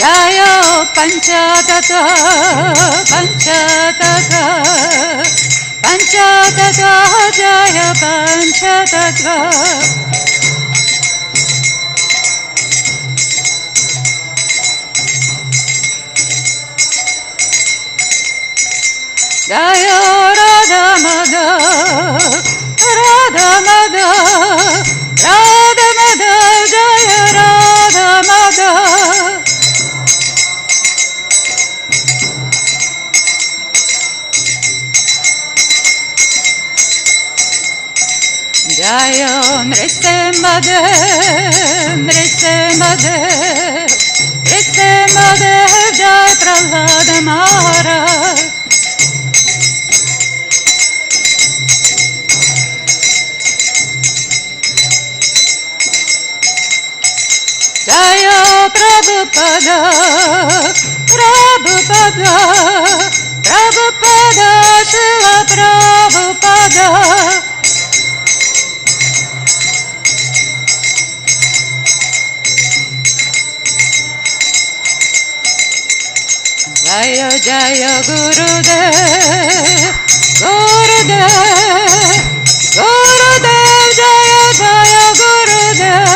Jayo Panchatattva, Panchatattva, Panchatattva, Jaya Panchatattva. Jaya Radha Madha, Radha Madha, Radha Madha, Jaya Radha Madha. Jaya Nrisimade, Nrisimade, Nrisimade, Jai Prahlada Mahārāja. Jaya Prabhupada, Prabhupada, Prabhupada, Śrīla Prabhupada. Jaya Jaya Gurudev, Gurudev, Gurudev, Jaya Jaya Gurudev.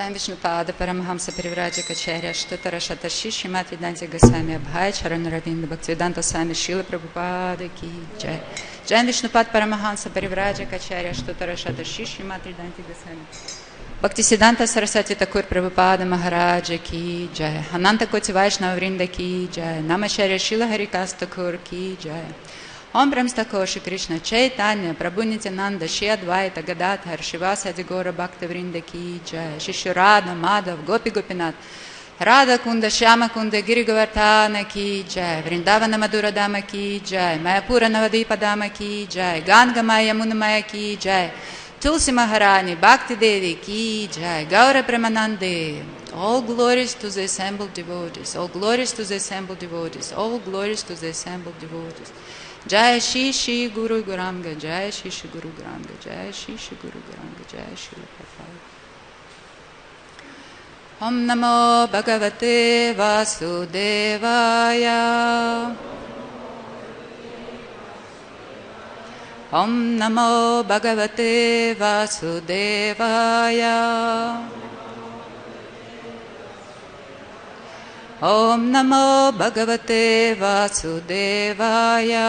Vishnupada Paramahamsa Parivrajakacharya Shtutara Shatashi Srimad Gosvāmī Abhaya Charanaravinda Bhaktivedanta Swami Śrīla Prabhupada Ki Jai. Jai Vishnupad Paramahamsa Parivrajakacharya Shtutara Shatashi Srimad Gosvāmī Bhaktisiddhanta Saraswati Thakur Prabhupada Mahārāja Ki Jai. Ananta Koti Vaishnava Vrinda Ki Jai. Namacharya Śrīla Haridas Thakur Ki Jai. Om Brahmstako Shri Krishna Chaitanya Prabhu Nityananda Shri Advaita Gadadhar Shivasadi Gora Bhakta Vrinda Ki Jai. Shri Radha Madhav Gopi Gopinath Radha Kunda Shyama Kunda Giri Govardhana Ki Jai. Vrindavana Madhura Dama Ki Jai. Mayapura Navadvip Dama Ki Jai. Ganga Maya Yamuna Maya Ki Jai. Tulsi Maharani Bhakti Devi Ki Jai. Gaura Premanande. All glories to the assembled devotees. All glories to the assembled devotees. All glories to the assembled devotees. Jai Shri Shri Guru Guranga, Jai Shri Shri Guru Guranga, Jai Shri Shri Guru Guranga, Jai Shri Prabhupada. Om Namo Bhagavate Vasudevaya. Om Namo Bhagavate Vasudevaya. Om Namo Bhagavate Vasudevaya.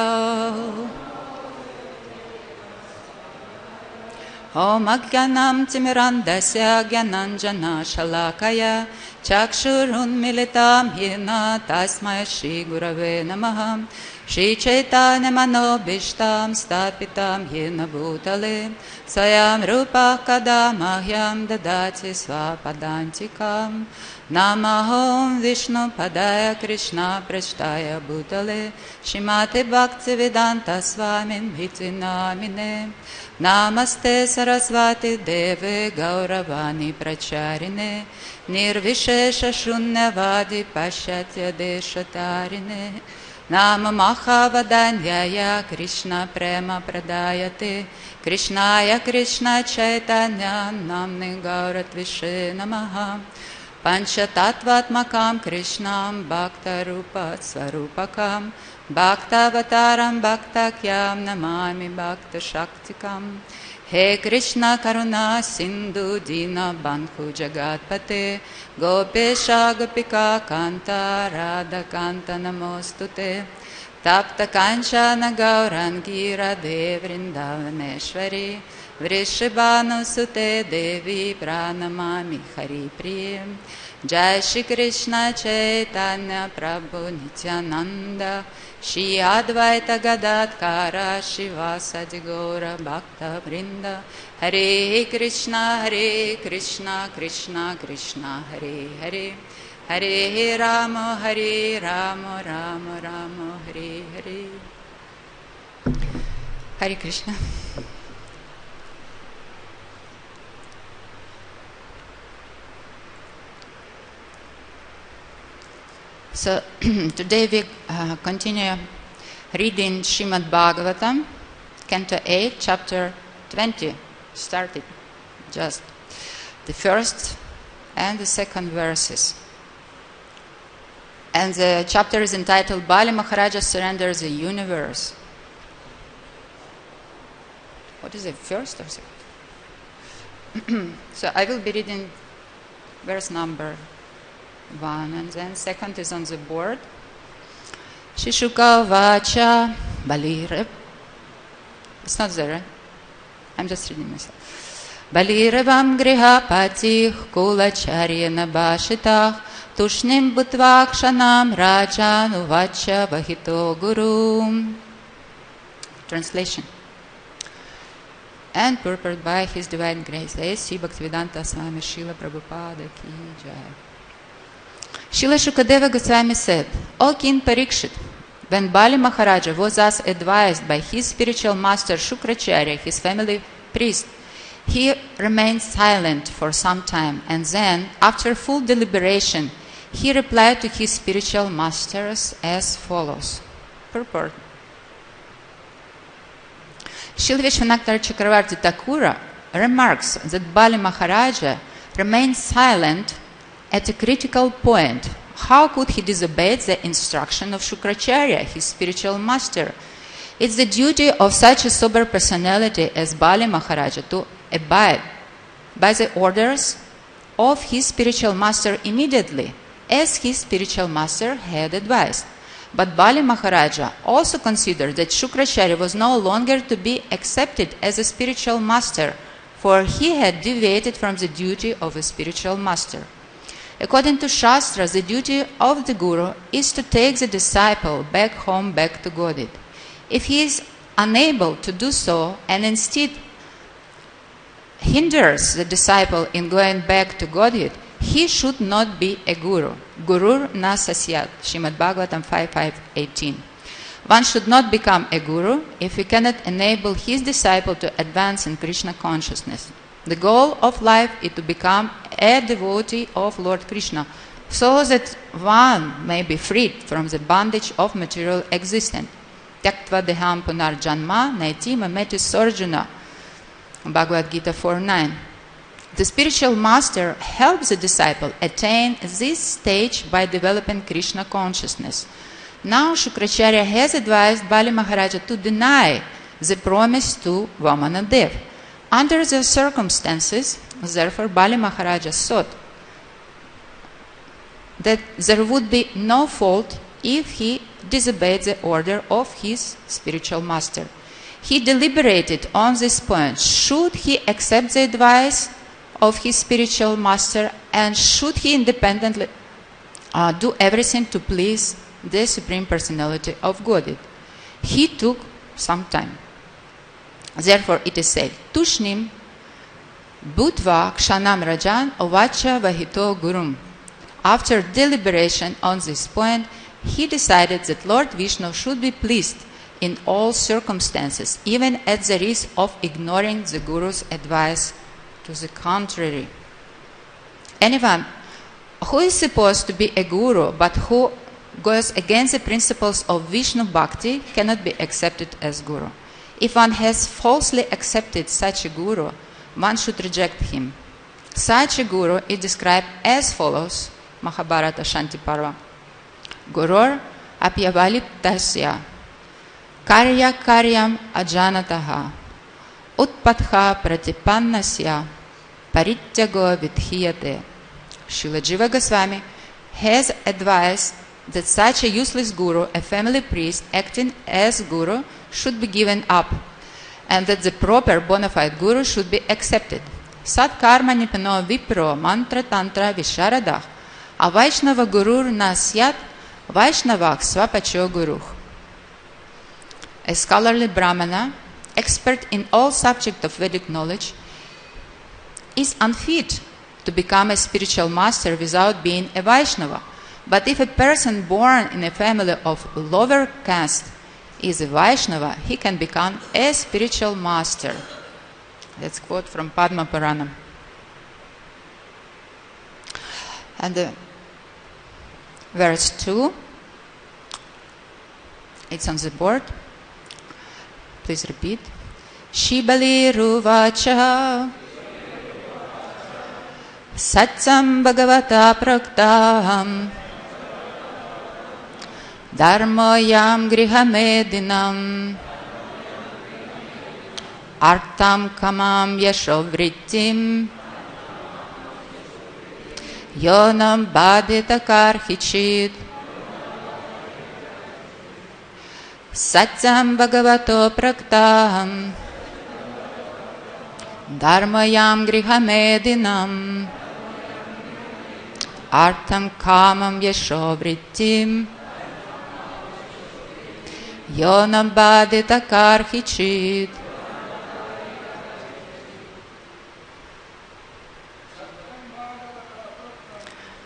Om Ajnanam Timirandasya Jnananjana Shalakaya Chakshurun Militam Yena Tasmai Shri Gurave Namaha. Shri Chaitanya Manobhishtam Stapitam Yena Bhutale Swayam Rupa Kadamahyam Dadati Svapadantikam. Namahom Vishnu Padaya Krishna Prashtaya Bhutale Shrimate Bhaktivedanta Swāmī Bhiti Namine. Namaste Sarasvati Deve Gauravani Pracharine Nirvishesha Shunyavadi Pashyatya Deshatarine. Nama Mahavadanyaya Krishna Prema Pradayate Krishnaya Krishna Chaitanya Namni Gauratvishe Namaha. Panchatattvatmakam Krishnam Bhakta Rupa Svarupakam Bhaktavataram Bhaktakyam Namami Bhakta Shaktikam. He Krishna Karuna Sindhu Dina Bandhu Jagatpate Gopesha Gopika Kanta Radha Kanta Namostute. Tapta Kanchana Gaurangi Radhe Vrindavaneshwari Vrishabhanu Sute Devi Pranamami Hari Priyam. Jai Shri Krishna Chaitanya Prabhu Nityananda Shri Advaita Gadadhara Shivasadi Gaura Bhakta Vrinda. Hare Krishna Krishna Krishna Hare Hare Hare Rama Rama Rama Hare Hare. Hare Krishna. So today we continue reading Srimad Bhagavatam, Canto 8, Chapter 20. Started just the first and the second verses. And the chapter is entitled Bali Mahārāja Surrenders the Universe. What is it, first or second? So I will be reading verse number 1, and then second is on the board. Śrī Śukadeva Gosvāmī. It's not there, right? I'm just reading myself. Bali Mahārāja patih kulacharya nabashitah tushnim bhutvakshanam rajan uvacha vahito guru. Translation. And purported by His Divine Grace, A.C. Bhaktivedanta Swami Srila Prabhupada Ki Jai. Śrī Śukadeva Gosvāmī said, O King Parīkṣit, when Bali Mahārāja was thus advised by his spiritual master Śukrācārya, his family priest, he remained silent for some time, and then, after full deliberation, he replied to his spiritual masters as follows. Purport. Srila Vishwanatha Chakravarti Thakura remarks that Bali Mahārāja remained silent at a critical point. How could he disobey the instruction of Śukrācārya, his spiritual master? It's the duty of such a sober personality as Bali Mahārāja to abide by the orders of his spiritual master immediately, as his spiritual master had advised. But Bali Mahārāja also considered that Śukrācārya was no longer to be accepted as a spiritual master, for he had deviated from the duty of a spiritual master. According to Shastra, the duty of the Guru is to take the disciple back home, back to Godhead. If he is unable to do so and instead hinders the disciple in going back to Godhead, he should not be a Guru. Gurur na sasyat, Srimad Bhagavatam 5.5.18. One should not become a Guru if he cannot enable his disciple to advance in Krishna consciousness. The goal of life is to become a devotee of Lord Krishna, so that one may be freed from the bondage of material existence. Tyaktva deham punar janma naiti mameti sarjuna. Bhagavad Gita 4.9. The spiritual master helps the disciple attain this stage by developing Krishna consciousness. Now Śukrācārya has advised Bali Mahārāja to deny the promise to Vamanadev. Under the circumstances, therefore, Bali Mahārāja thought that there would be no fault if he disobeyed the order of his spiritual master. He deliberated on this point. Should he accept the advice of his spiritual master, and should he independently do everything to please the Supreme Personality of Godhead? He took some time. Therefore, it is said, Tushnim Bhutva Kshanam Rajan Ovacha Vahito Gurum. After deliberation on this point, he decided that Lord Vishnu should be pleased in all circumstances, even at the risk of ignoring the Guru's advice to the contrary. Anyone who is supposed to be a Guru but who goes against the principles of Vishnu Bhakti cannot be accepted as Guru. If one has falsely accepted such a Guru, one should reject him. Such a Guru is described as follows, Mahabharata Shanti Parva. Gurur apyavaliptasya karya karyam ajanataha utpatha pratipannasya parityago vidhiyate. Srila Jiva Gosvāmī has advised that such a useless Guru, a family priest acting as Guru, should be given up, and that the proper bona fide Guru should be accepted. Sat karma nipano vipro mantra tantra visharada a Vaishnava Gurur nasyat Vaishnavak svapacho Guruh. A scholarly Brahmana, expert in all subjects of Vedic knowledge, is unfit to become a spiritual master without being a Vaishnava. But if a person born in a family of lower caste is a Vaishnava, he can become a spiritual master. That's a quote from Padma Puranam. And verse 2. It's on the board. Please repeat. Śrī Bali Ruvacha Satyam Bhagavata Praktam Dharmayam Grihamedinam Artam Kamam Yashovrittim Yonam Badita Karhichit Satyam Bhagavato Praktam Dharmayam Grihamedinam Artam Kamam Yashovrittim Yonam Badita Karhichit.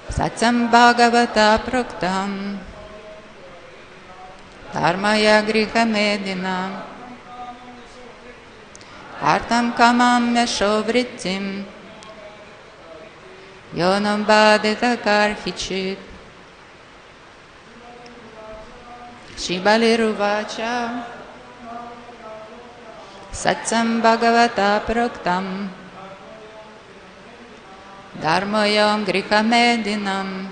Satyam Bhagavata Praktam Dharmaya Grihamedinam Artam Kamam Yashovrittim Yonam Badita Karhichit. Śrī Bali Ruvacha Satyam Bhagavata Praktam Dharmayam Grihamedinam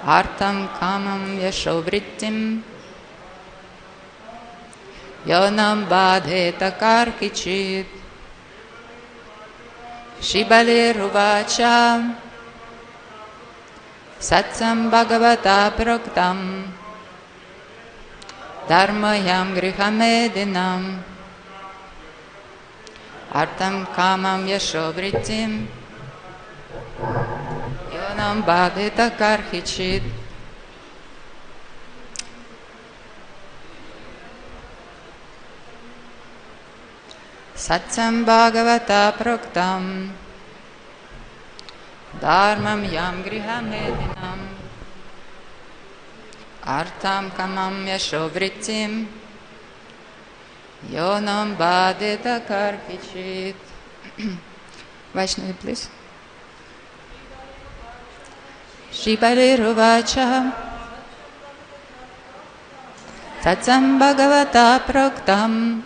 Artam Kamam Yashovrittim Yonam Badheta Karhichit. Śrī Bali Ruvacha Satyam Bhagavata Praktam Dharmayam Grihamedinam Artam Kamam Yashovrittim Yonam Badhita Karhichit. Satyam Bhagavata Praktam Dharmam Yam Grihamedinam Artam Kamam Yashovrittim Yonam Badita Karhichit. Vaishnavi, please. Śrī Bali Ruvacha Satyam Bhagavata Praktam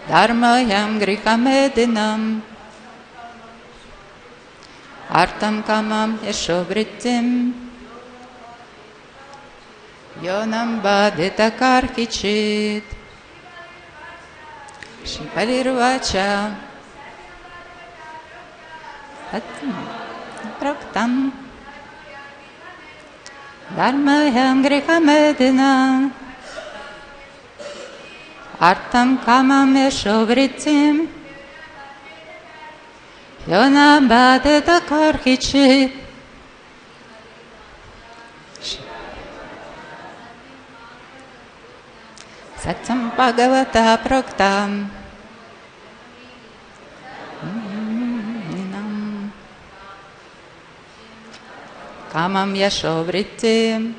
Dharmayam Grihamedinam Artam Kamam Yashovrittim Yonam Badita Karhichit. Śrī Bali Ruvacha Satyam Praktam Dharmayam Grihamedinam Artam Kamam Yashovrittim Yonam Badita Karhichit. Satyam Bhagavata Praktam Kamam Yashovrittim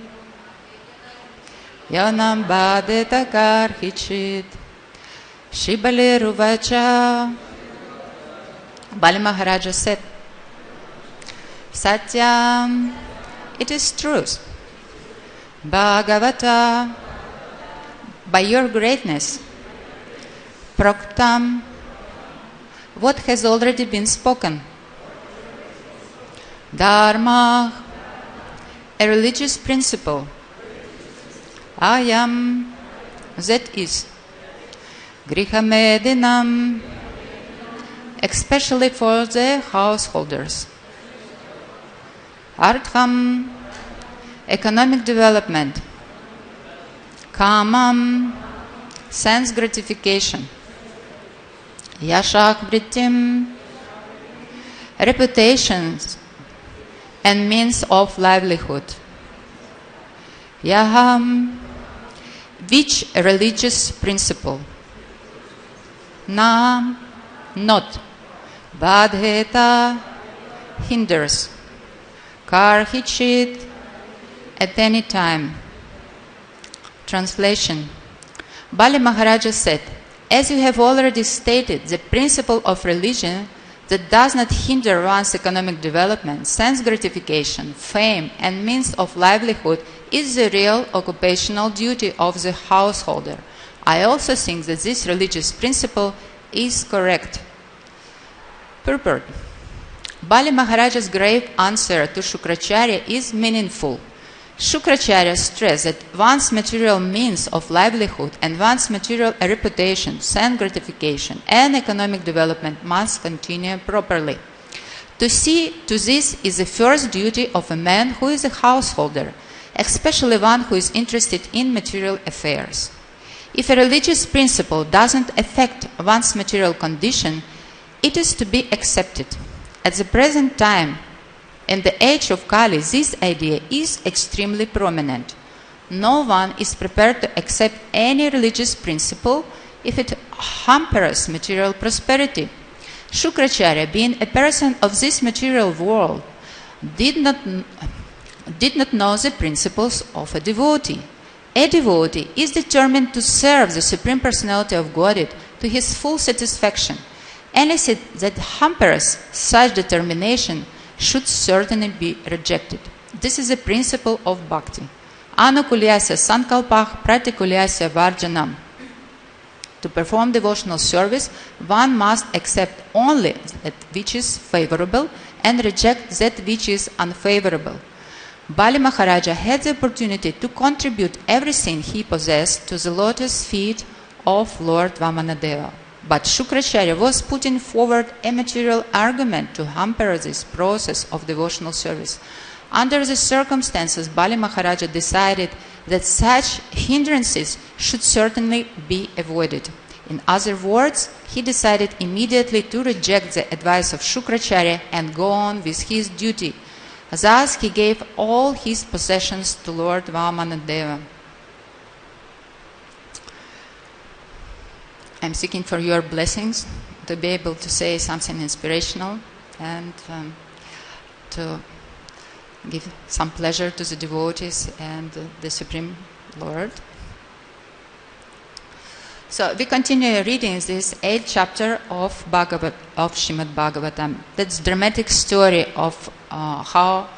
Yonam Badita Karhichit. Śrī Bali Ruvacha Bali Mahārāja said, Satyam, it is truth. Bhagavata, by your greatness. Praktam, what has already been spoken. Dharma, a religious principle. Ayam, that is. Grihamedinam, especially for the householders. Artham, economic development. Kamam, sense gratification. Yashak vrittim, reputations and means of livelihood. Yaham, which religious principle? Na, not. Badheta, hinders. Karhichit, at any time. Translation. Bali Mahārāja said, as you have already stated the principle of religion, that does not hinder one's economic development, sense gratification, fame, and means of livelihood is the real occupational duty of the householder. I also think that this religious principle is correct. Purport. Bali Mahāraja's grave answer to Śukrācārya is meaningful. Śukrācārya stressed that one's material means of livelihood and one's material reputation, sense gratification, and economic development must continue properly. To see to this is the first duty of a man who is a householder, especially one who is interested in material affairs. If a religious principle doesn't affect one's material condition, it is to be accepted. At the present time, in the age of Kali, this idea is extremely prominent. No one is prepared to accept any religious principle if it hampers material prosperity. Śukrācārya, being a person of this material world, did not know the principles of a devotee. A devotee is determined to serve the Supreme Personality of Godhead to his full satisfaction. Anything that hampers such determination should certainly be rejected. This is the principle of bhakti. Anukulyasya sankalpah pratikulyasya varjanam. To perform devotional service, one must accept only that which is favorable and reject that which is unfavorable. Bali Mahāraja had the opportunity to contribute everything he possessed to the lotus feet of Lord Vamanadeva. But Śukrācārya was putting forward a material argument to hamper this process of devotional service. Under the circumstances, Bali Mahāraja decided that such hindrances should certainly be avoided. In other words, he decided immediately to reject the advice of Śukrācārya and go on with his duty. Thus, he gave all his possessions to Lord Vamanadeva. I'm seeking for your blessings to be able to say something inspirational and to give some pleasure to the devotees and the Supreme Lord. So we continue reading this 8th chapter of Srimad Bhagavatam. That's dramatic story of how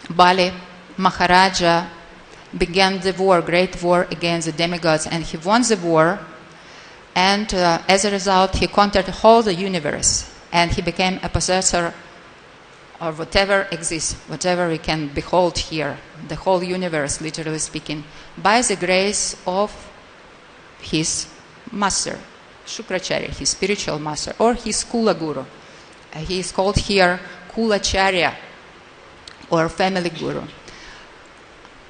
Bali Mahāraja began the war, great war against the demigods, and he won the war. And as a result, he conquered the whole universe, and he became a possessor of whatever exists, whatever we can behold here, the whole universe, literally speaking, by the grace of his master, Śukrācārya, his spiritual master, or his Kula Guru. He is called here Kulacārya, or family guru.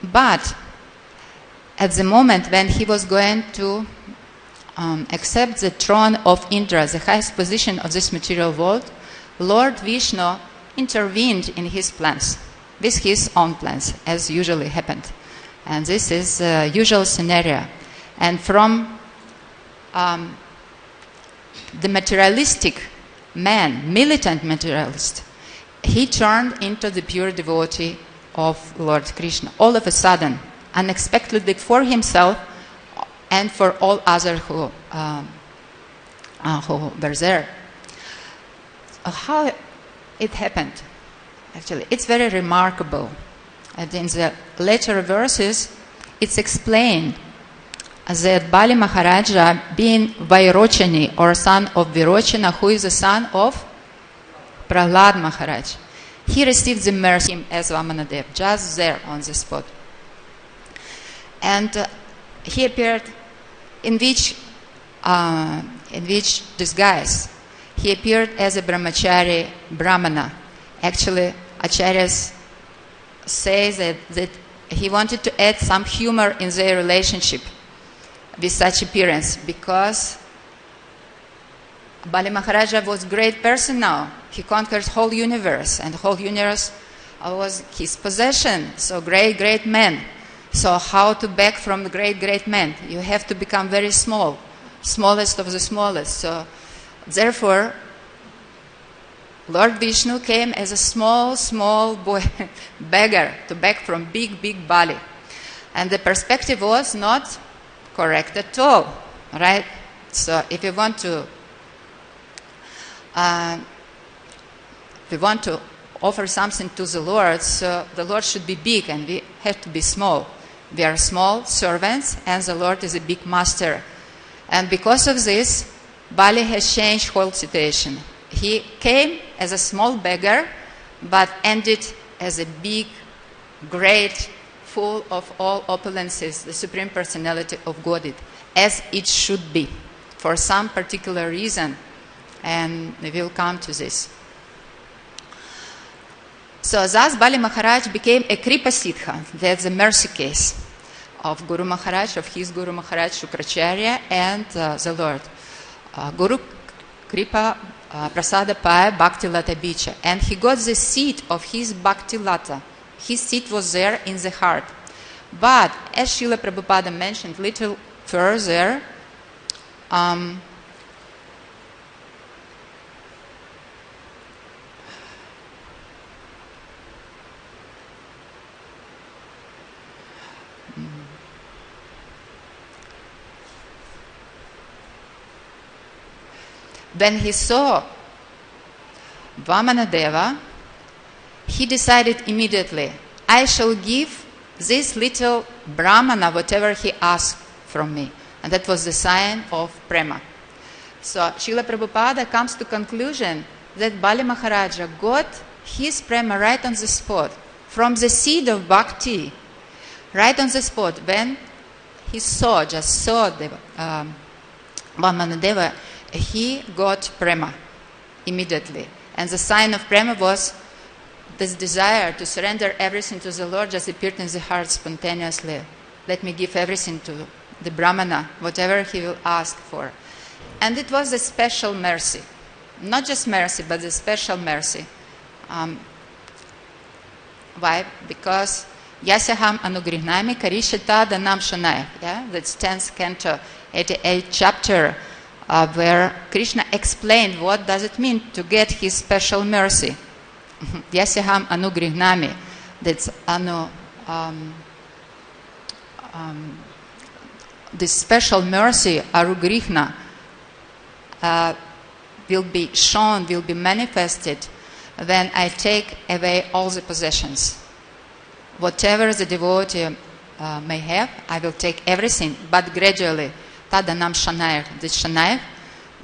But at the moment when he was going to accept the throne of Indra, the highest position of this material world, Lord Vishnu intervened in his plans, with his own plans, as usually happened. And this is the usual scenario. And from the materialistic man, militant materialist, he turned into the pure devotee of Lord Krishna. All of a sudden, unexpectedly for himself and for all others who were there. How it happened? Actually, it's very remarkable. And in the later verses, it's explained that Bali Mahāraja, being Vairochani, or son of Virochana, who is the son of Prahlad Maharaj, he received the mercy as Vamanadeva, just there on the spot. And he appeared in which disguise? He appeared as a brahmachari brahmana. Actually, acharyas say that he wanted to add some humor in their relationship with such appearance, because Bali Mahāraja was a great person now. He conquered whole universe, and the whole universe was his possession. So great man. So how to beg from the great man? You have to become very small, smallest of the smallest. So therefore, Lord Vishnu came as a small boy, beggar, to beg from big Bali. And the perspective was not correct at all, right? So if you want to we want to offer something to the Lord, so the Lord should be big and we have to be small. We are small servants and the Lord is a big master. And because of this, Bali has changed whole situation. He came as a small beggar, but ended as a big, great, full of all opulences, the Supreme Personality of Godhead, as it should be, for some particular reason, and we will come to this. So thus Bali Mahārāja became a Kripa Siddha, that's the mercy case of Guru Maharaj, of his Guru Maharaj Śukrācārya and the Lord. Guru Kripa Prasada Paya Bhakti Lata Bicha, and he got the seed of his Bhakti Lata. His seed was there in the heart. But as Srila Prabhupada mentioned little further, when he saw Vamanadeva, he decided immediately, I shall give this little Brahmana whatever he asked from me. And that was the sign of prema. So Srila Prabhupada comes to conclusion that Bali Mahārāja got his prema right on the spot, from the seed of bhakti, right on the spot. When he just saw the Vamanadeva, he got prema immediately. And the sign of prema was this desire to surrender everything to the Lord just appeared in the heart spontaneously. Let me give everything to the Brahmana, whatever he will ask for. And it was a special mercy. Not just mercy, but a special mercy. Why? Because Yasyaham Anugrihnami Karishita Danam Shanaya. Yeah? That's 10th canto, 88th chapter, where Krishna explained what does it mean to get his special mercy. Yasyaham Anugrihnami. That's this special mercy, Arugrihna, will be shown, will be manifested when I take away all the possessions. Whatever the devotee may have, I will take everything, but gradually. Tadanam Shanayar, the Shanayar,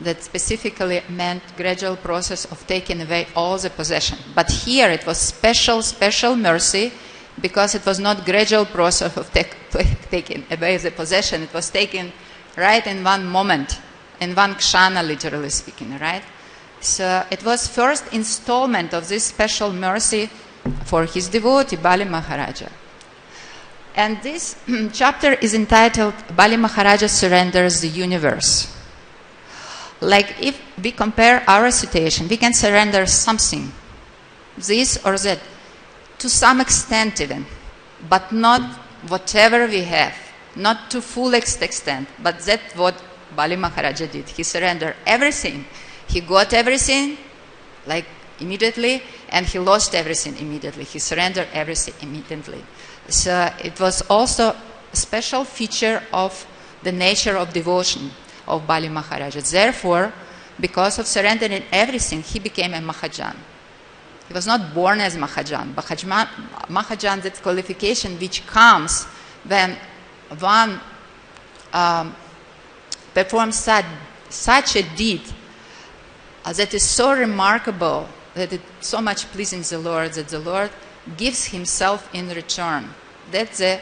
that specifically meant gradual process of taking away all the possession. But here it was special mercy, because it was not gradual process of taking away the possession. It was taken right in one moment, in one kshana, literally speaking, right? So it was first installment of this special mercy for his devotee, Bali Mahārāja. And this chapter is entitled, Bali Mahārāja Surrenders the Universe. Like if we compare our situation, we can surrender something, this or that, to some extent even, but not whatever we have, not to full extent, but that's what Bali Mahārāja did. He surrendered everything. He got everything, like immediately, and he lost everything immediately. He surrendered everything immediately. So it was also a special feature of the nature of devotion of Bali Mahārāja. Therefore, because of surrendering everything, he became a Mahajan. He was not born as Mahajan. Mahajan, that qualification which comes when one performs such a deed that is so remarkable, that it so much pleasing the Lord, that the Lord gives himself in return. That's the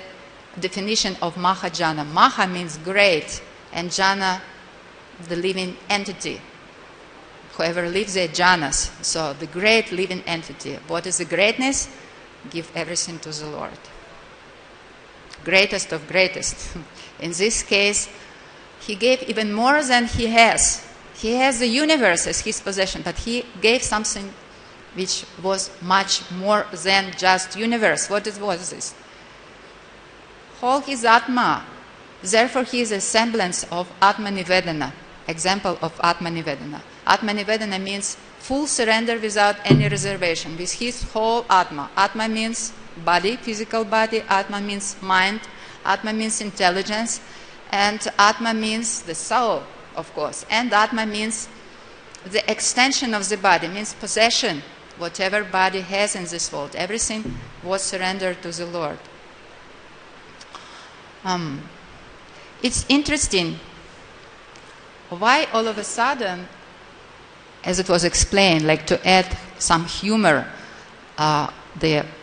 definition of Mahajana. Maha means great, and Jana, the living entity. Whoever lives there, Janas. So the great living entity. What is the greatness? Give everything to the Lord. Greatest of greatest. In this case, he gave even more than he has. He has the universe as his possession, but he gave something which was much more than just universe. What was this? Whole his Atma. Therefore, he is a semblance of Atma Nivedana. Example of Atma Nivedana. Atma Nivedana means full surrender without any reservation, with his whole Atma. Atma means body, physical body. Atma means mind. Atma means intelligence. And Atma means the soul, of course. And Atma means the extension of the body, means possession, whatever body has in this world, everything was surrendered to the Lord. It's interesting why all of a sudden, as it was explained, like to add some humor,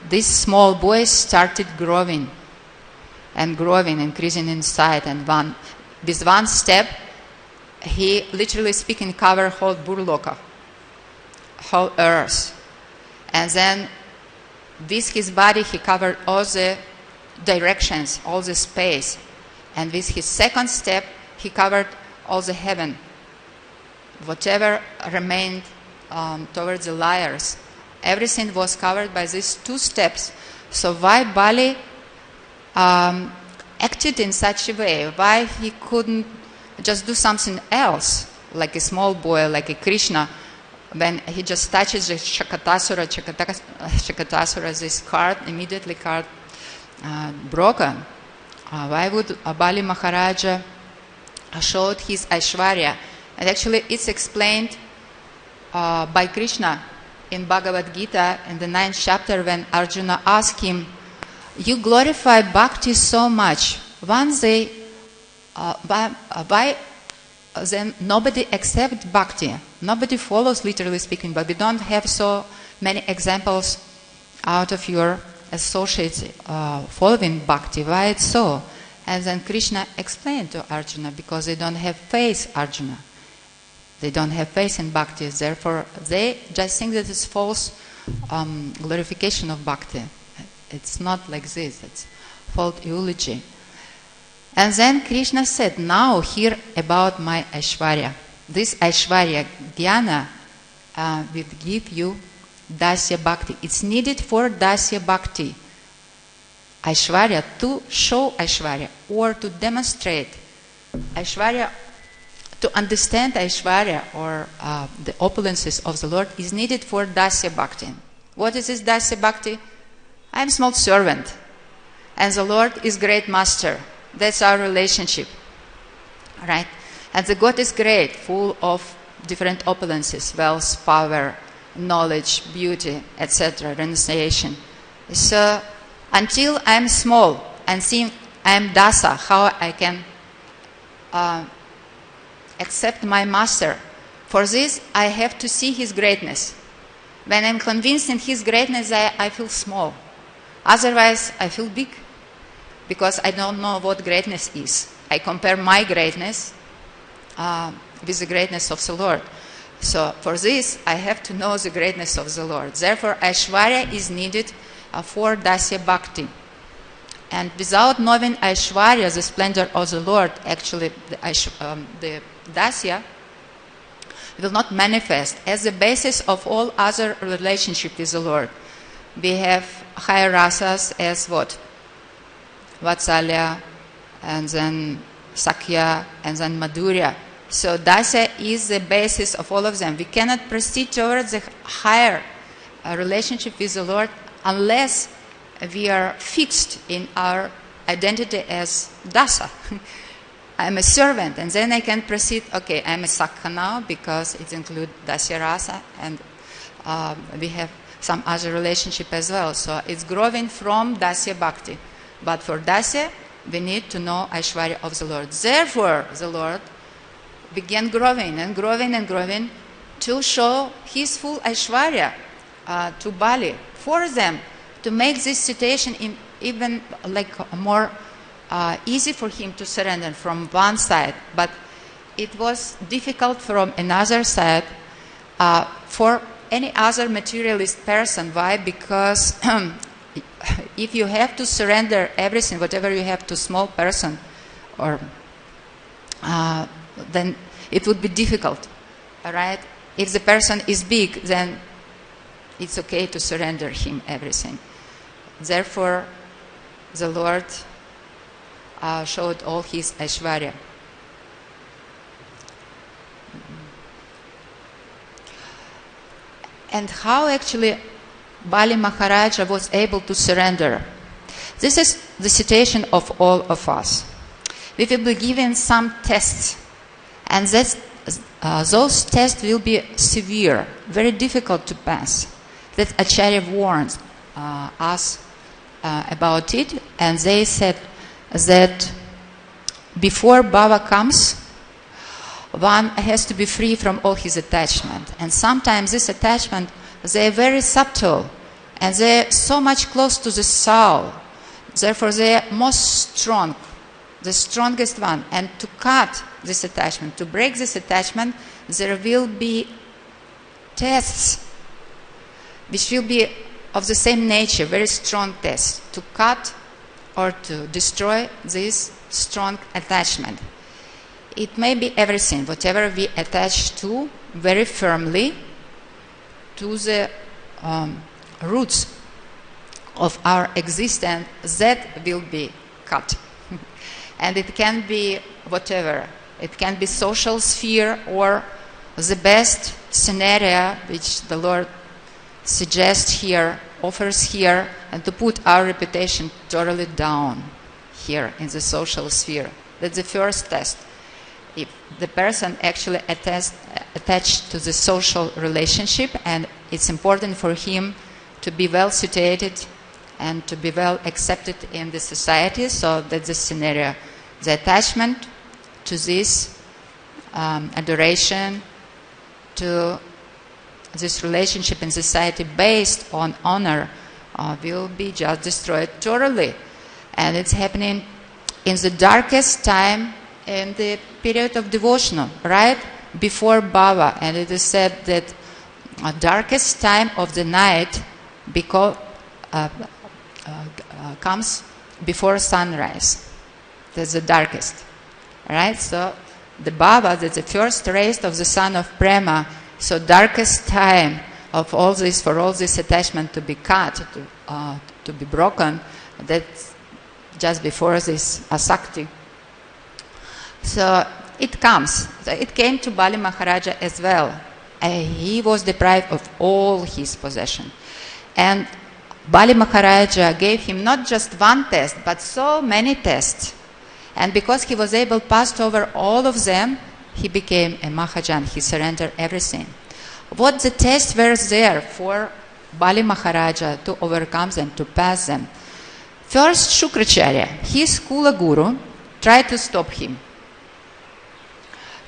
this small boy started growing and growing, increasing in size, and with one step, he, literally speaking, covered whole Burloka, whole earth. And then with his body, he covered all the directions, all the space. And with his second step, he covered all the heaven. Whatever remained towards the layers, everything was covered by these two steps. So why Bali acted in such a way? Why he couldn't just do something else, like a small boy, like a Krishna, when he just touches the Śukrācārya, this card, immediately card broken. Why would Bali Mahārāja showed his Aishwarya? And actually it's explained by Krishna in Bhagavad Gita in the 9th chapter, when Arjuna asked him, you glorify bhakti so much, once they why then nobody accepts bhakti, nobody follows, literally speaking, but we don't have so many examples out of your associates following bhakti. Why it's so? And then Krishna explained to Arjuna, because they don't have faith, Arjuna. They don't have faith in bhakti, therefore they just think that it's false glorification of bhakti. It's not like this, it's false eulogy. And then Krishna said, now hear about my Aishwarya. This Aishwarya, Jnana, will give you Dasya Bhakti. It's needed for Dasya Bhakti. Aishwarya, to show Aishwarya, or to demonstrate Aishwarya, to understand Aishwarya, or the opulences of the Lord, is needed for Dasya Bhakti. What is this Dasya Bhakti? I am small servant, and the Lord is great master. That's our relationship, right? And the God is great, full of different opulences, wealth, power, knowledge, beauty, etc., renunciation. So until I'm small and think I'm Dasa, how I can accept my master? For this, I have to see his greatness. When I'm convinced in his greatness, I feel small. Otherwise, I feel big, because I don't know what greatness is. I compare my greatness with the greatness of the Lord. So for this, I have to know the greatness of the Lord. Therefore, Aishwarya is needed for Dasya Bhakti. And without knowing Aishwarya, the splendor of the Lord, actually the Dasya will not manifest as the basis of all other relationships with the Lord. We have higher rasas as what? Vatsalya, and then Sakya, and then Madhurya. So Dasya is the basis of all of them. We cannot proceed towards a higher relationship with the Lord unless we are fixed in our identity as Dasa. I'm a servant, and then I can proceed, okay, I'm a Sakya now, because it includes Dasya Rasa, and we have some other relationship as well. So it's growing from Dasya Bhakti. But for Dasya, we need to know Aishwarya of the Lord. Therefore, the Lord began growing and growing and growing to show his full Aishwarya to Bali, for them, to make this situation even like more easy for him to surrender from one side. But it was difficult from another side for any other materialist person. Why? Because if you have to surrender everything, whatever you have, to a small person, or then it would be difficult, all right? If the person is big, then it's okay to surrender him everything. Therefore, the Lord showed all his Aishwarya. And how actually Bali Mahārāja was able to surrender? This is the situation of all of us. We will be given some tests, and those tests will be severe, very difficult to pass. that Acharya warns us about it, and they said that before Bhava comes, one has to be free from all his attachment. And sometimes this attachment, they are very subtle, and they are so much close to the soul. Therefore, they are most strong, the strongest one. And to cut this attachment, to break this attachment, there will be tests which will be of the same nature, very strong tests, to cut or to destroy this strong attachment. It may be everything, whatever we attach to very firmly to the roots of our existence, that will be cut. And it can be whatever. It can be social sphere or the best scenario which the Lord suggests here, offers here, and to put our reputation totally down here in the social sphere. That's the first test. If the person actually attached to the social relationship, and it's important for him to be well situated and to be well accepted in the society, so that's the scenario. The attachment to this adoration, to this relationship in society based on honor will be just destroyed totally. And it's happening in the darkest time in the period of devotional, right before Bhava. And it is said that darkest time of the night comes before sunrise. That's the darkest, right? So the Bhava, that's the first rays of the sun of Prema. So darkest time of all this, for all this attachment to be cut, to be broken, that's just before this asakti. So it comes. So it came to Bali Mahārāja as well. He was deprived of all his possession. And Bali Mahārāja gave him not just one test, but so many tests. And because he was able to pass over all of them, he became a Mahajan. He surrendered everything. What the tests were there for Bali Mahārāja to overcome them, to pass them? First, Śukrācārya, his Kula Guru, tried to stop him,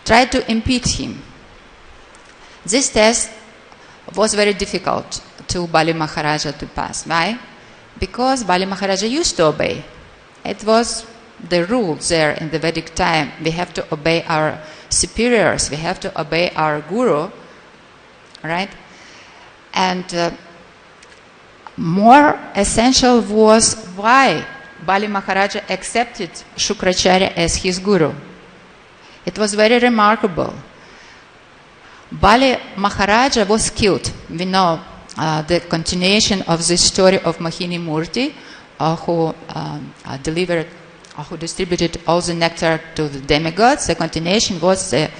tried to impede him. This test was very difficult to Bali Mahārāja to pass. Why? Because Bali Mahārāja used to obey. It was the rule there in the Vedic time. We have to obey our superiors. We have to obey our guru, right? And more essential was why Bali Mahārāja accepted Śukrācārya as his guru. It was very remarkable. Bali Mahārāja was killed. We know the continuation of this story of Mohini Murti, who distributed all the nectar to the demigods. The continuation was the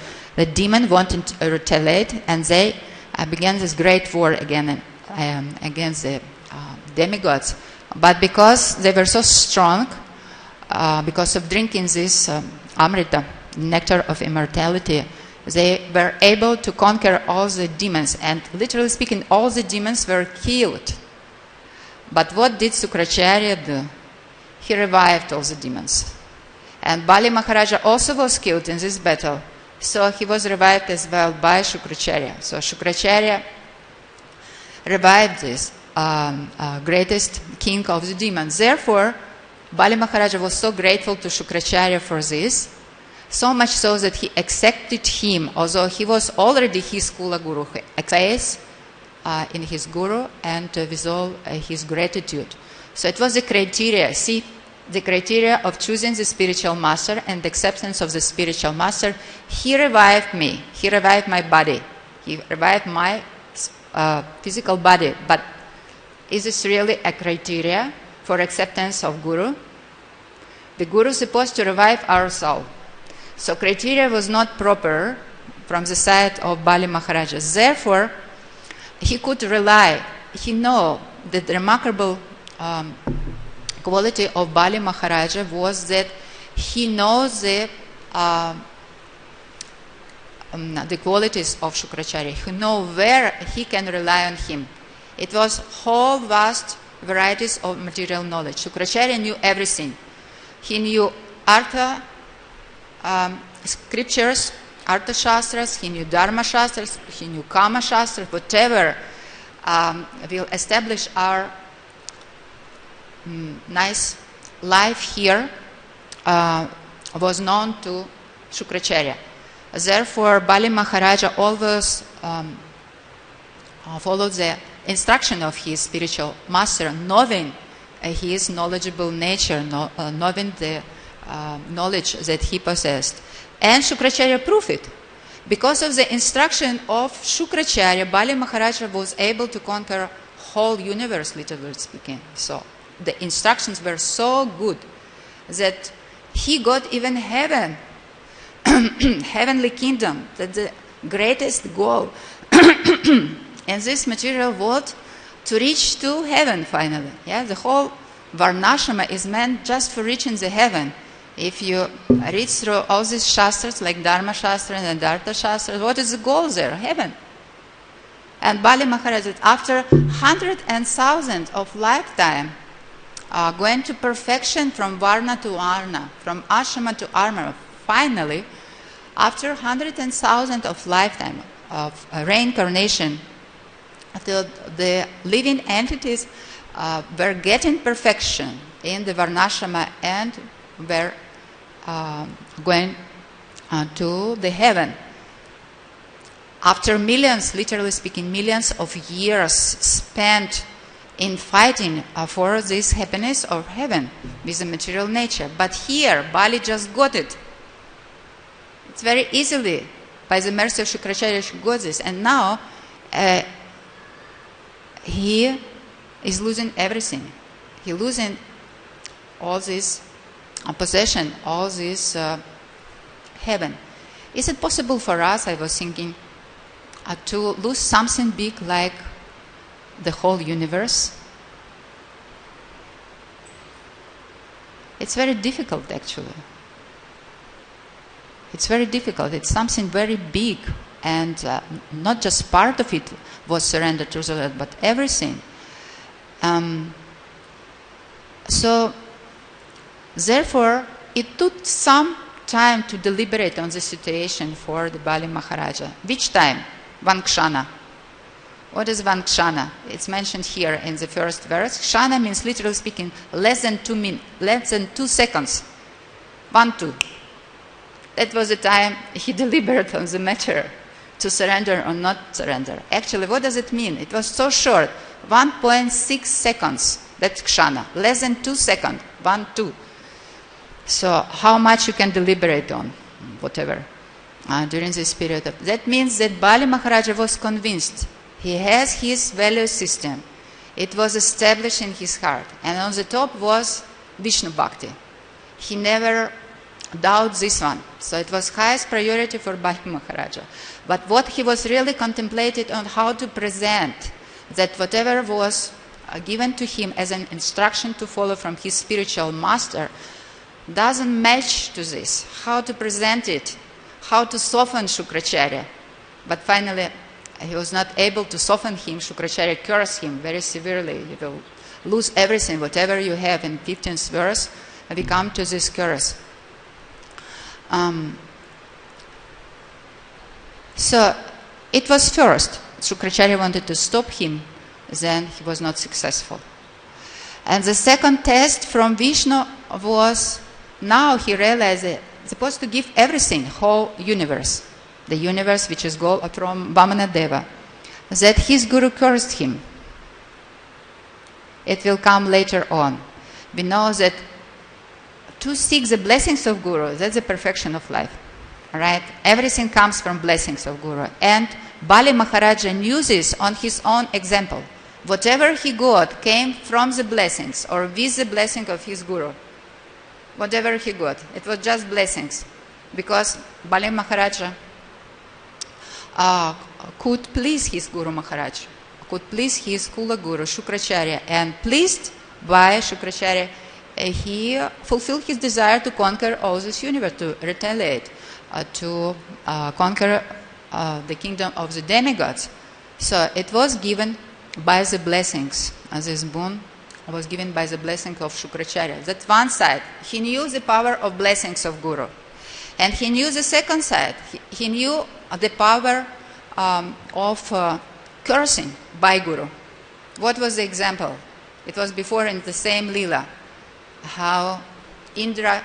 demon wanted to retaliate, and they began this great war again against the demigods. But because they were so strong, because of drinking this amrita, nectar of immortality, they were able to conquer all the demons. And literally speaking, all the demons were killed. But what did Śukrācārya do? He revived all the demons. And Bali Mahārāja also was killed in this battle. So he was revived as well by Śukrācārya. So Śukrācārya revived this greatest king of the demons. Therefore, Bali Mahārāja was so grateful to Śukrācārya for this, so much so that he accepted him, although he was already his Kula Guru. He accepted in his Guru and with all his gratitude. So it was the criteria. See, the criteria of choosing the spiritual master and the acceptance of the spiritual master. He revived me. He revived my body. He revived my physical body. But is this really a criteria for acceptance of Guru? The Guru is supposed to revive our soul. So criteria was not proper from the side of Bali Mahārāja. Therefore, he could rely. He knew that the remarkable quality of Bali Mahārāja was that he knows the qualities of Śukrācārya. He knows where he can rely on him. It was whole vast varieties of material knowledge. Śukrācārya knew everything. He knew Artha scriptures, Artha Shastras, he knew Dharma Shastras, he knew Kama Shastras, whatever will establish our nice life here was known to Śukrācārya. Therefore, Bali Mahārāja always followed the instruction of his spiritual master, knowing his knowledgeable nature, knowing the knowledge that he possessed. And Śukrācārya proved it. Because of the instruction of Śukrācārya, Bali Mahārāja was able to conquer whole universe, literally speaking. So the instructions were so good that he got even heaven, heavenly kingdom, that the greatest goal in this material world to reach to heaven finally. Yeah, the whole Varnashrama is meant just for reaching the heaven. If you read through all these shastras like Dharma Shastra and Artha Shastra, what is the goal there? Heaven. And Bali Mahārāja, after 100,000 of lifetime, going to perfection from Varna to Varna, from Ashrama to Arma, finally, after 100,000 of lifetime of reincarnation, the living entities were getting perfection in the Varnashrama and were going to the heaven. After millions, literally speaking, millions of years spent in fighting for this happiness of heaven with the material nature. But here, Bali just got it. It's very easily, by the mercy of Śukrācārya, she got this. And now, he is losing everything. He losing all this possession, all this heaven. Is it possible for us, I was thinking, to lose something big like the whole universe? It's very difficult, actually. It's very difficult. It's something very big, and not just part of it was surrendered to the Lord, but everything. So, therefore, it took some time to deliberate on the situation for the Bali Mahārāja. Which time? Vankshana. What is Vankshana? It's mentioned here in the first verse. Kshana means, literally speaking, less than 2 seconds. 1, 2. That was the time he deliberated on the matter, to surrender or not surrender. Actually, what does it mean? It was so short, 1.6 seconds. That's kshana, less than 2 seconds, 1, 2. So how much you can deliberate on, whatever, during this period of... That means that Bali Mahārāja was convinced. He has his value system. It was established in his heart. And on the top was Vishnu Bhakti. He never doubted this one. So it was highest priority for Bali Mahārāja. But what he was really contemplated on how to present that whatever was given to him as an instruction to follow from his spiritual master doesn't match to this. How to present it, how to soften Śukrācārya. But finally, he was not able to soften him. Śukrācārya cursed him very severely. You will lose everything, whatever you have. In 15th verse, we come to this curse. So, it was first. Śukrācārya wanted to stop him, then he was not successful. And the second test from Vishnu was, now he realized that he's supposed to give everything, whole universe, the universe which is goal from Vamana Deva, that his guru cursed him. It will come later on. We know that to seek the blessings of guru, that's the perfection of life. Right? Everything comes from blessings of guru. And Bali Mahārāja knew this on his own example. Whatever he got came from the blessings or with the blessing of his guru. Whatever he got, it was just blessings. Because Bali Mahārāja could please his Guru Maharaj, could please his Kula Guru Śukrācārya, and pleased by Śukrācārya, he fulfilled his desire to conquer all this universe, to retaliate, to conquer the kingdom of the demigods. So it was given by the blessings. This boon was given by the blessing of Śukrācārya. That one side, he knew the power of blessings of Guru. And he knew the second side. He knew the power of cursing by Guru. What was the example? It was before in the same Leela, how Indra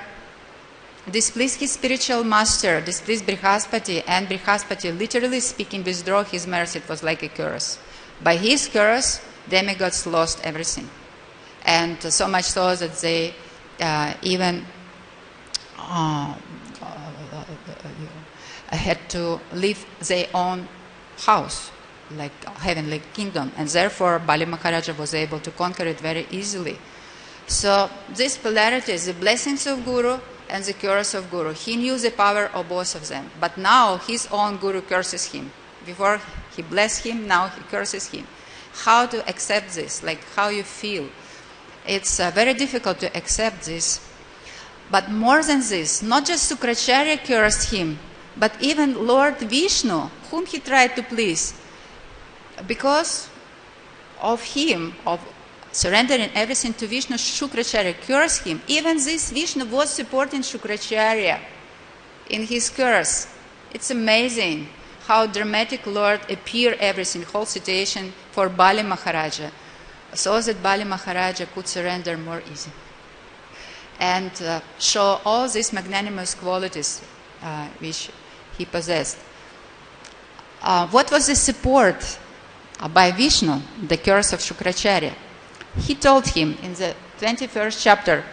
displeased his spiritual master, displeased Brihaspati, and Brihaspati, literally speaking, withdrew his mercy. It was like a curse. By his curse, demigods lost everything. And so much so that they even had to leave their own house, like heavenly kingdom. And therefore, Bali Mahārāja was able to conquer it very easily. So this polarity is the blessings of Guru and the curse of Guru. He knew the power of both of them. But now his own Guru curses him. Before he blessed him, now he curses him. How to accept this? Like how you feel? It's very difficult to accept this. But more than this, not just Śukrācārya cursed him, but even Lord Vishnu, whom he tried to please, because of him, of surrendering everything to Vishnu, Śukrācārya cursed him. Even this Vishnu was supporting Śukrācārya in his curse. It's amazing how dramatic Lord appeared everything, whole situation for Bali Mahārāja, so that Bali Mahārāja could surrender more easy and show all these magnanimous qualities which he possessed. What was the support by Vishnu, the curse of Śukrācārya? He told him in the 21st chapter,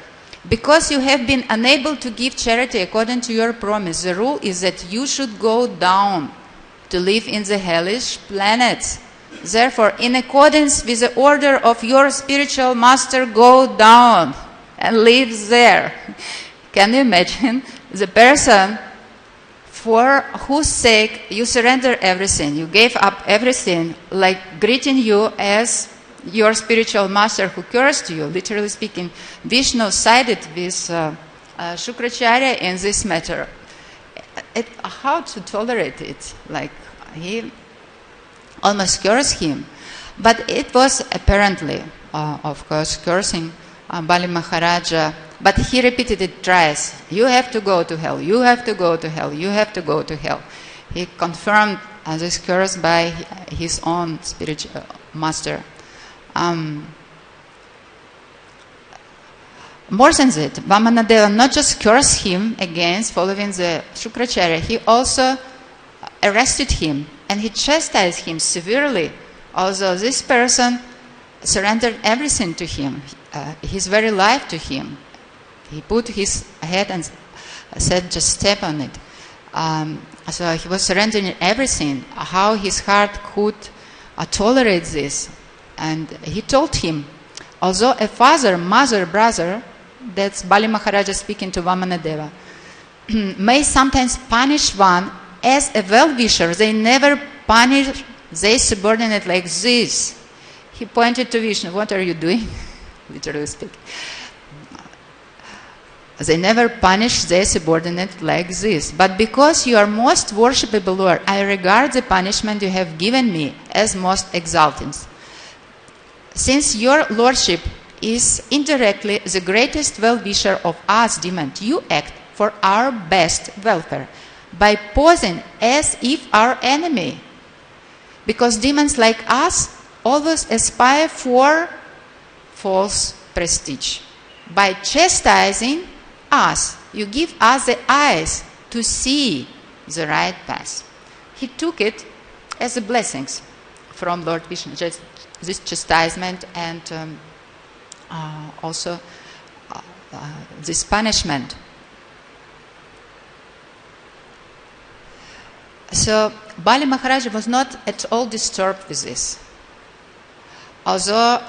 because you have been unable to give charity according to your promise, the rule is that you should go down to live in the hellish planets. Therefore, in accordance with the order of your spiritual master, go down and live there. Can you imagine the person for whose sake you surrender everything, you gave up everything, like greeting you as your spiritual master who cursed you, literally speaking. Vishnu sided with Śukrācārya in this matter. How to tolerate it? Like he almost cursed him. But it was apparently, of course, cursing Bali Mahārāja. But he repeated it thrice. You have to go to hell. You have to go to hell. You have to go to hell. He confirmed this curse by his own spiritual master. More than that, Vamanadeva not just cursed him against following the Śukrācārya, he also arrested him and he chastised him severely, although this person surrendered everything to him, his very life to him. He put his head and said, just step on it. So he was surrendering everything, how his heart could tolerate this. And he told him, although a father, mother, brother, that's Bali Mahārāja speaking to Vamanadeva, may sometimes punish one as a well-wisher, they never punish their subordinate like this. He pointed to Vishnu, what are you doing? Literally speaking. They never punish their subordinate like this. But because you are most worshipable Lord, I regard the punishment you have given me as most exalting. Since your lordship is indirectly the greatest well-wisher of us demons, you act for our best welfare by posing as if our enemy. Because demons like us always aspire for false prestige. By chastising us, you give us the eyes to see the right path. He took it as a blessings from Lord Vishnu, just this chastisement and also this punishment. So Bali Mahārāja was not at all disturbed with this. Although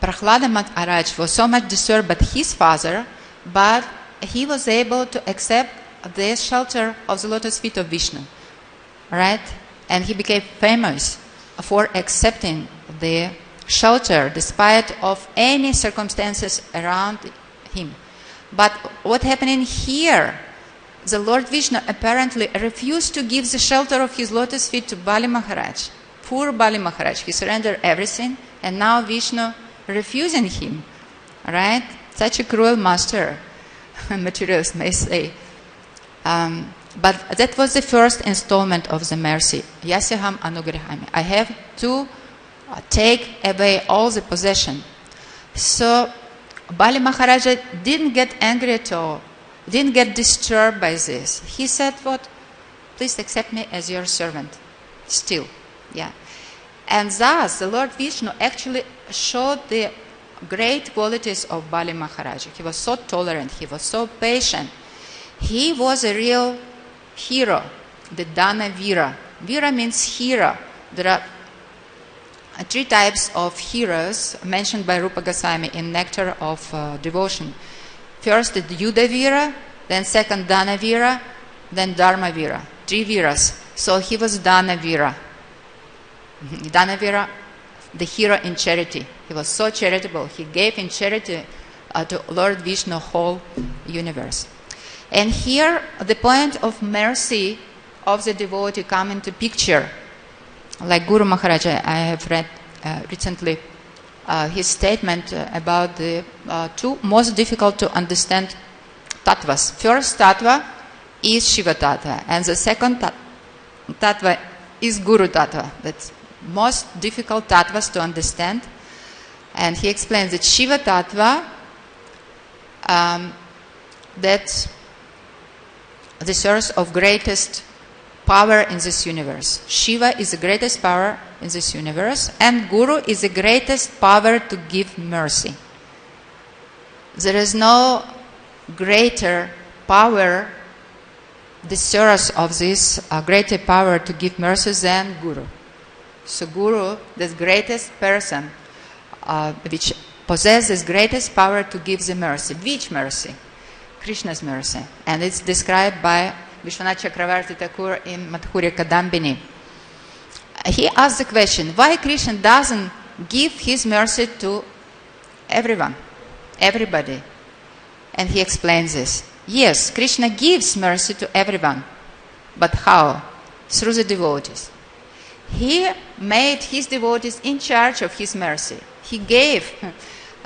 Prahlāda Mahārāja was so much disturbed by his father, but he was able to accept the shelter of the lotus feet of Vishnu, right? And he became famous for accepting the shelter despite of any circumstances around him. But what happened here? The Lord Vishnu apparently refused to give the shelter of his lotus feet to Bali Mahārāja poor Bali Mahārāja, he surrendered everything, and now Vishnu refusing him, right? Such a cruel master, materialists may say. But that was the first installment of the mercy. Yasyaham anugrahami. I have to take away all the possession. So Bali Mahārāja didn't get angry at all, didn't get disturbed by this. He said, "What? Please accept me as your servant." Still, yeah. And thus, the Lord Vishnu actually showed the great qualities of Bali Mahārāja. He was so tolerant, he was so patient. He was a real hero, the Dana Vira. Vira means hero. There are three types of heroes mentioned by Rupa Gosvāmī in Nectar of Devotion. First, the Yuddha Vira, then second, Dana Vira, then Dharma Vira. Three Viras. So he was Dana Vira. Dana Vira, the hero in charity. He was so charitable. He gave in charity to Lord Vishnu whole universe. And here, the point of mercy of the devotee come into picture. Like Guru Mahāraja, I have read recently his statement about the two most difficult to understand tattvas. First tattva is Shiva tattva, and the second tattva is Guru tattva. That's most difficult tattvas to understand. And he explains that Shiva tattva, that's the source of greatest power in this universe. Shiva is the greatest power in this universe, and Guru is the greatest power to give mercy. There is no greater power, the source of this greater power to give mercy than Guru. So Guru, the greatest person which possesses greatest power to give the mercy. Which mercy? Krishna's mercy. And it's described by Vishwanath Chakravarti Thakur in Madhurya Kadambini. He asked the question, why Krishna doesn't give his mercy to everyone, everybody? And he explains this. Yes, Krishna gives mercy to everyone. But how? Through the devotees. He made his devotees in charge of his mercy. He gave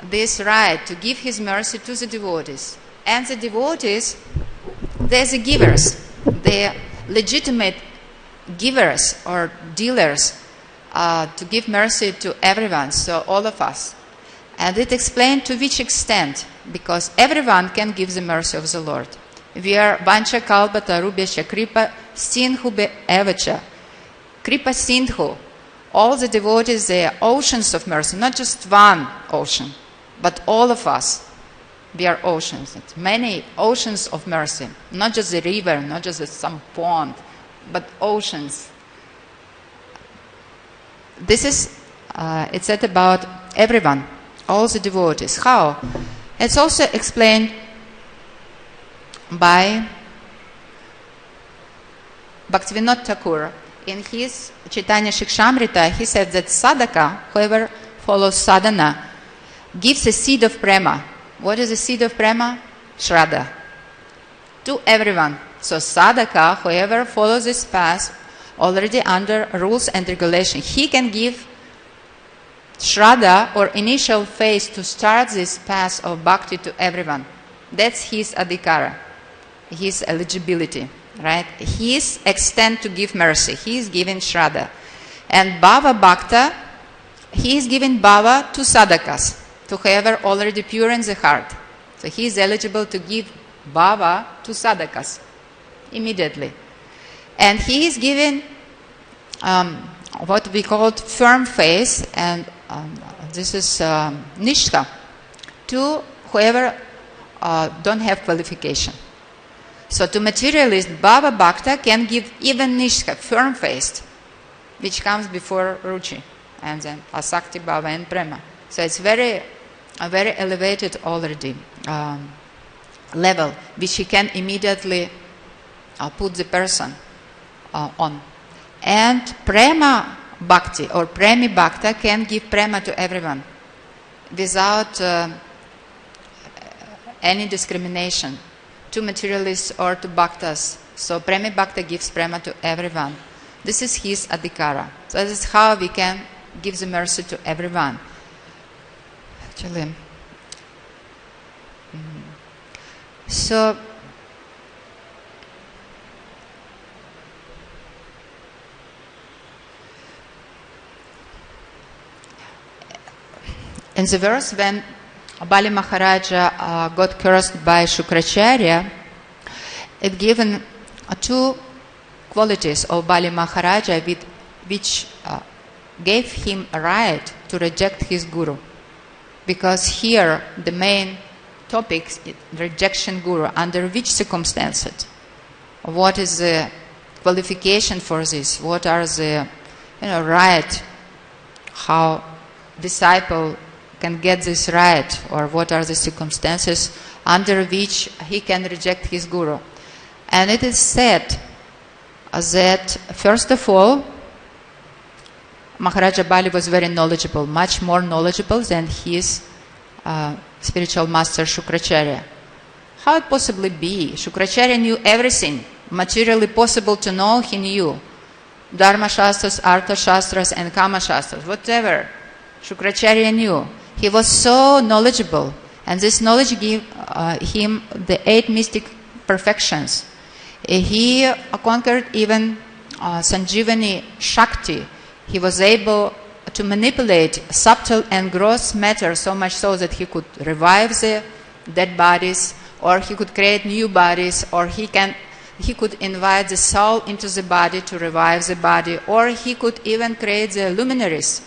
this right to give his mercy to the devotees. And the devotees, they're the givers. They're legitimate givers or dealers to give mercy to everyone, so all of us. And it explained to which extent, because everyone can give the mercy of the Lord. We are Vancha Kalpata Rubhesha Kripa Sindhu Evacha. Kripa Sindhu. All the devotees, they are oceans of mercy, not just one ocean, but all of us. We are oceans, it's many oceans of mercy, not just the river, not just some pond, but oceans. This is, it's said about everyone, all the devotees. How? It's also explained by Bhaktivinoda Thakur. In his Chaitanya Shikshamrita, he said that sadhaka, whoever follows sadhana, gives a seed of prema. What is the seed of prema? Shraddha. To everyone. So sadhaka, whoever follows this path, already under rules and regulations, he can give shraddha or initial phase to start this path of bhakti to everyone. That's his adhikara, his eligibility, right? His extent to give mercy. He is giving shraddha. And bhava bhakta, he is giving bhava to sadhakas, to whoever already pure in the heart. So he is eligible to give bhava to sadhakas immediately. And he is giving what we call firm faith, and this is nishtha, to whoever don't have qualification. So to materialist, bhava bhakta can give even nishtha, firm faith, which comes before ruchi, and then asakti, bhava and prema. So it's a very elevated already level, which he can immediately put the person on. And prema bhakti or premi bhakta can give prema to everyone without any discrimination, to materialists or to bhaktas. So premi bhakta gives prema to everyone This is his adhikara. So this is how we can give the mercy to everyone. Actually, so in the verse when Bali Mahārāja got cursed by Śukrācārya, it given two qualities of Bali Mahārāja which gave him a right to reject his guru. Because here the main topic is rejection guru. Under which circumstances? What is the qualification for this? What are the right? How disciple can get this right, or what are the circumstances under which he can reject his guru? And it is said that first of all, Mahāraja Bali was very knowledgeable, much more knowledgeable than his spiritual master Śukrācārya. How it possibly be? Śukrācārya knew everything materially possible to know. He knew Dharma Shastras, Artha Shastras, and Kama Shastras, whatever. Śukrācārya knew. He was so knowledgeable, and this knowledge gave him the 8 mystic perfections. He conquered even Sanjivani Shakti. He was able to manipulate subtle and gross matter so much so that he could revive the dead bodies, or he could create new bodies, or he could invite the soul into the body to revive the body, or he could even create the luminaries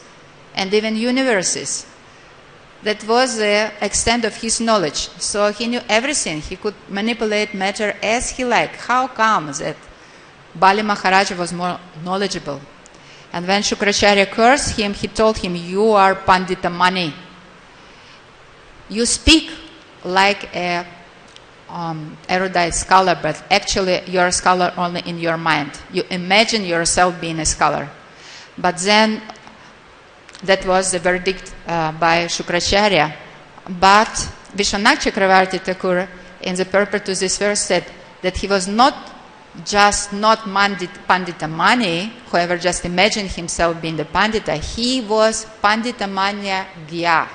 and even universes. That was the extent of his knowledge. So he knew everything. He could manipulate matter as he liked. How come that Bali Mahārāja was more knowledgeable? And when Śukrācārya cursed him, he told him, "You are Pandita Mani. You speak like a erudite scholar, but actually you are a scholar only in your mind. You imagine yourself being a scholar." But then that was the verdict by Śukrācārya. But Vishwanath Chakravarti Thakur, in the purport to this verse, said that he was not Pandita Mani, whoever just imagined himself being the Pandita. He was Pandita Manya Gya.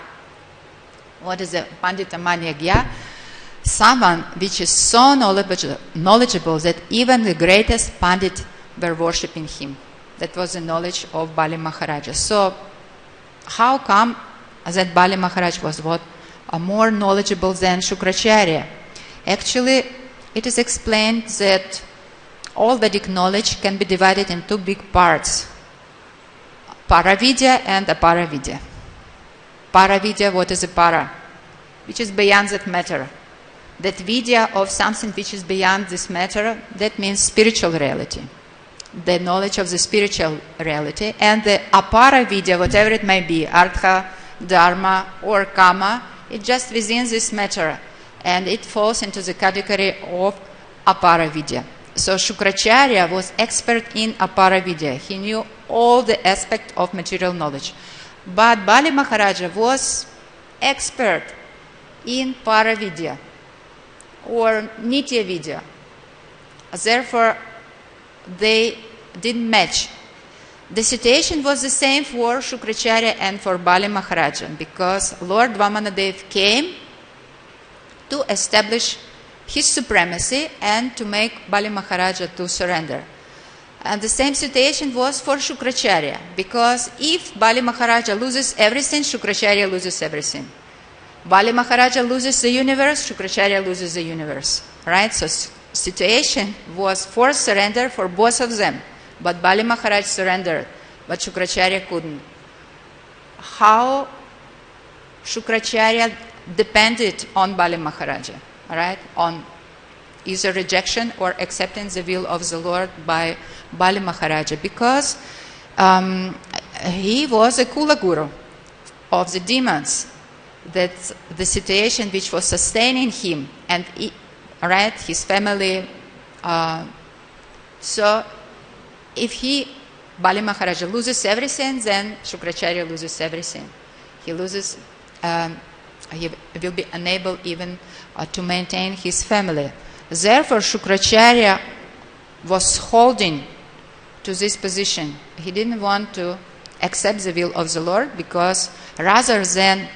What is a Pandita Manya Gya? Someone which is so knowledgeable that even the greatest Pandit were worshipping him. That was the knowledge of Bali Mahārāja. So, how come that Bali Mahārāja was more knowledgeable than Śukrācārya? Actually, it is explained that all Vedic knowledge can be divided in 2 big parts: Paravidya and Aparavidya. Paravidya, what is a para? Which is beyond that matter. That vidya of something which is beyond this matter, that means spiritual reality. The knowledge of the spiritual reality. And the Aparavidya, whatever it may be, Artha, Dharma, or Kama, it's just within this matter. And it falls into the category of Aparavidya. So Śukrācārya was expert in Aparavidya. He knew all the aspects of material knowledge. But Bali Mahārāja was expert in Paravidya or Nitya Vidya. Therefore, they didn't match. The situation was the same for Śukrācārya and for Bali Mahārāja, because Lord Vamanadev came to establish his supremacy and to make Bali Mahārāja to surrender. And the same situation was for Śukrācārya, because if Bali Mahārāja loses everything, Śukrācārya loses everything. Bali Mahārāja loses the universe, Śukrācārya loses the universe. Right? So situation was forced surrender for both of them. But Bali Mahārāja surrendered, but Śukrācārya couldn't. How Śukrācārya depended on Bali Mahārāja, right? On either rejection or accepting the will of the Lord by Bali Mahārāja, because he was a Kula Guru of the demons. That the situation which was sustaining him and his family. So if Bali Mahārāja loses everything, then Śukrācārya loses everything. He loses. He will be unable even to maintain his family. Therefore, Śukrācārya was holding to this position. He didn't want to accept the will of the Lord, because rather than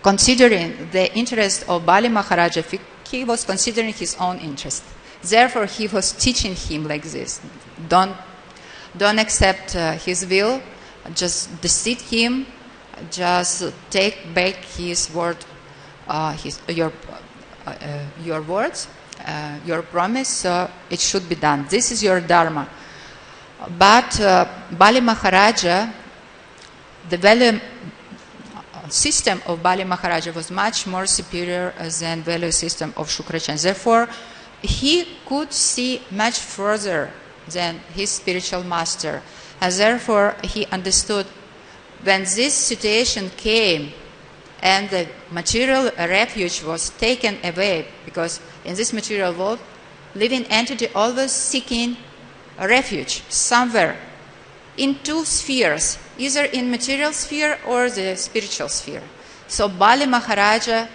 considering the interest of Bali Mahārāja, he was considering his own interest. Therefore, he was teaching him like this: don't accept his will, just deceive him, just take back his word, your words, your promise, so it should be done. This is your dharma. But Bali Mahārāja, the value system of Bali Mahārāja was much more superior than value system of Śukrācārya. Therefore, he could see much further than his spiritual master. And therefore, he understood when this situation came and the material refuge was taken away, because in this material world, living entity always seeking a refuge somewhere in two spheres, either in material sphere or the spiritual sphere. So Bali Mahārāja,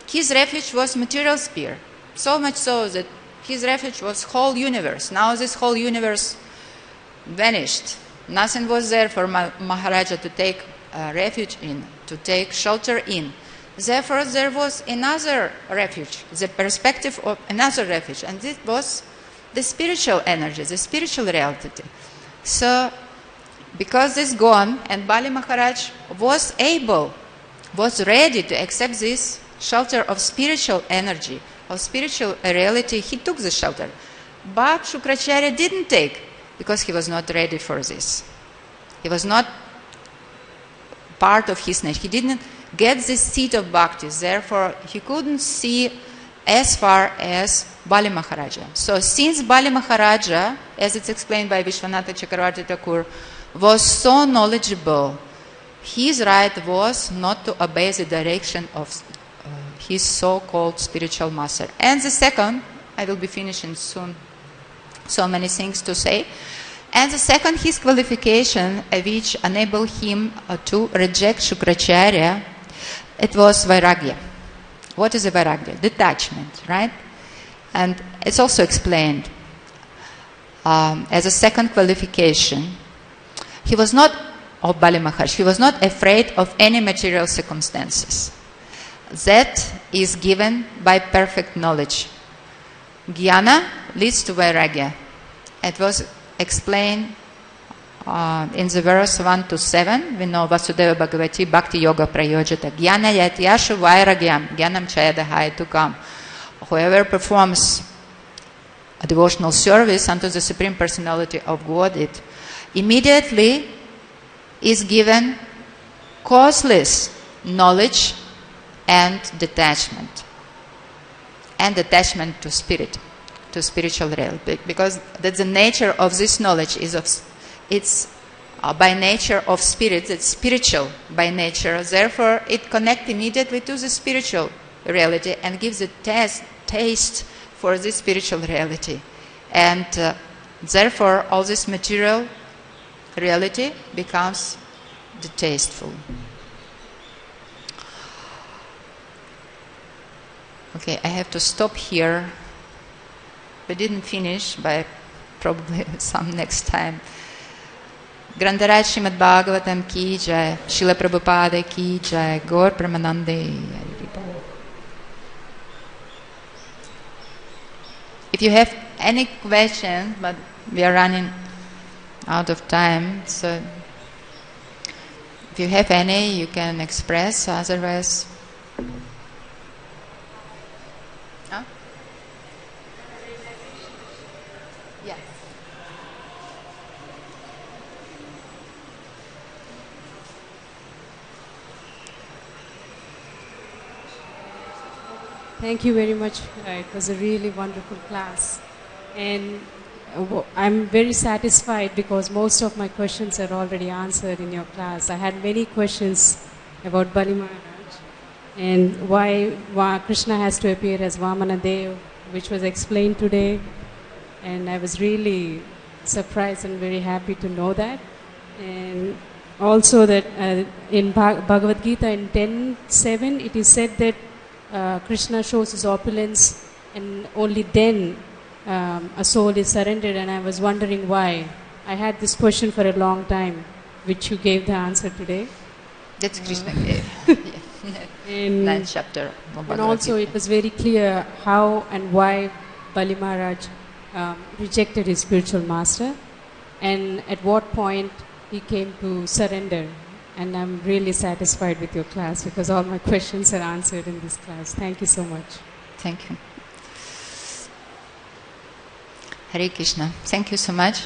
his refuge was material sphere, so much so that his refuge was whole universe. Now this whole universe vanished. Nothing was there for Mahārāja to take refuge in, to take shelter in. Therefore, there was another refuge, the perspective of another refuge, and this was the spiritual energy, the spiritual reality. So, because this gone, and Bali Mahārāja was ready to accept this shelter of spiritual energy, of spiritual reality, he took the shelter. But Śukrācārya didn't take, because he was not ready for this. He was not part of his nature. He didn't get this seed of bhakti. Therefore, he couldn't see as far as Bali Mahārāja. So since Bali Mahārāja, as it's explained by Vishwanatha Chakravarti Thakur, was so knowledgeable, his right was not to obey the direction of his so-called spiritual master. And the second, I will be finishing soon, so many things to say. And the second, his qualification, which enabled him to reject Śukrācārya, it was vairagya. What is a vairagya? Detachment, right? And it's also explained as a second qualification. He was not, of Bali Mahārāja, he was not afraid of any material circumstances. That is given by perfect knowledge. Jnana leads to vairagya. It was explained in the verse 1 to 7. We know Vasudeva Bhagavati Bhakti Yoga Prayojata Jnana Yat Yashu Vairagyam Jnanam Chayadahaya Tukam. Whoever performs a devotional service unto the Supreme Personality of Godhead immediately is given causeless knowledge and detachment to spirit, to spiritual reality, because that's the nature of this knowledge. It's by nature of spirit, it's spiritual by nature. Therefore, it connects immediately to the spiritual reality and gives a taste for this spiritual reality. And therefore, all this material reality becomes distasteful. Okay, I have to stop here. We didn't finish, but probably some next time. Grantaraj Srimad Bhagavatam ki jai, Srila Prabhupada ki jai, Gaur Pramanande. If you have any question, but we are running out of time, so if you have any, you can express, otherwise. Huh? Yes. Thank you very much. It was a really wonderful class. And I'm very satisfied because most of my questions are already answered in your class. I had many questions about Bali Mahārāja and why Krishna has to appear as Vamana Dev, which was explained today. And I was really surprised and very happy to know that. And also that in Bhagavad Gita in 10.7, it is said that Krishna shows his opulence and only then a soul is surrendered, and I was wondering why. I had this question for a long time, which you gave the answer today. That's Krishna gave. In 9th chapter. And also it was very clear how and why Bali Mahārāja rejected his spiritual master, and at what point he came to surrender. And I'm really satisfied with your class because all my questions are answered in this class. Thank you so much. Thank you. Hare Krishna. Thank you so much.